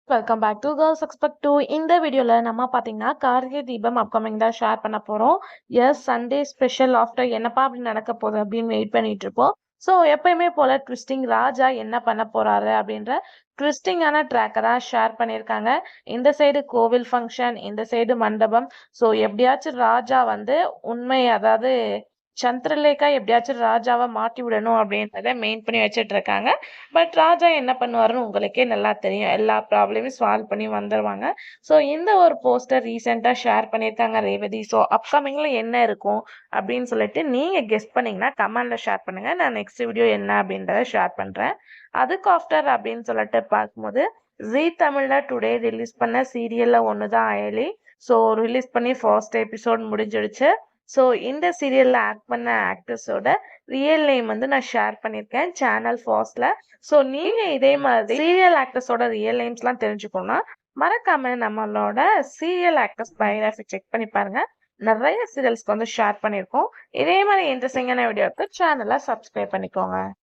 Welcome back to girls expect to இந்த வீடியோவில் நம்ம பார்த்தீங்கன்னா கார்த்திகை தீபம் அப்கமிங் தான் ஷேர் பண்ண போகிறோம். எஸ், சண்டே ஸ்பெஷல் ஆஃப்டர் என்னப்பா அப்படி நடக்க போகுது அப்படின்னு வெயிட் பண்ணிட்டு இருப்போம். ஸோ எப்பயுமே போல ட்விஸ்டிங் ராஜா என்ன பண்ண போறாரு அப்படின்ற ட்விஸ்டிங்கான ட்ராக்கை தான் ஷேர் பண்ணியிருக்காங்க. இந்த சைடு கோவில் ஃபங்க்ஷன், இந்த சைடு மண்டபம். ஸோ எப்படியாச்சும் ராஜா வந்து உண்மை, அதாவது சந்திரலேகா எப்படியாச்சும் ராஜாவை மாட்டி விடணும் அப்படின்றத மெயின் பண்ணி வச்சுட்டு இருக்காங்க. பட் ராஜா என்ன பண்ணுவாருன்னு உங்களுக்கே நல்லா தெரியும். எல்லா ப்ராப்ளமையும் சால்வ் பண்ணி வந்துருவாங்க. ஸோ இந்த ஒரு போஸ்டர் ரீசெண்டாக ஷேர் பண்ணியிருக்காங்க ரேவதி. ஸோ அப்கமிங்ல என்ன இருக்கும் அப்படின்னு சொல்லிட்டு நீங்க கெஸ் பண்ணீங்கன்னா கமெண்ட்ல ஷேர் பண்ணுங்க. நான் நெக்ஸ்ட் வீடியோ என்ன அப்படின்றத ஷேர் பண்றேன். அதுக்கு ஆஃப்டர் அப்படின்னு சொல்லிட்டு பார்க்கும்போது ஜீ தமிழ்ல டுடே ரிலீஸ் பண்ண சீரியல்ல ஒண்ணுதான் அயலி. ஸோ ரிலீஸ் பண்ணி ஃபர்ஸ்ட் எபிசோட் முடிஞ்சிடுச்சு. ஸோ இந்த சீரியல்ல ஆக்ட் பண்ண ஆக்டர்ஸோட ரியல் நேம் வந்து நான் ஷேர் பண்ணியிருக்கேன் சேனல் ஃபாஸ்ட்ல. ஸோ நீங்க இதே மாதிரி சீரியல் ஆக்டர்ஸோட ரியல் நேம்ஸ்லாம் தெரிஞ்சுக்கணும்னா மறக்காம நம்மளோட சீரியல் ஆக்டர்ஸ் பயோகிராஃபி செக் பண்ணி பாருங்க. நிறைய சீரியல்ஸ்க்கு வந்து ஷேர் பண்ணியிருக்கோம். இதே மாதிரி இன்ட்ரெஸ்டிங்கான வீடியோக்கு சேனலை சப்ஸ்கிரைப் பண்ணிக்கோங்க.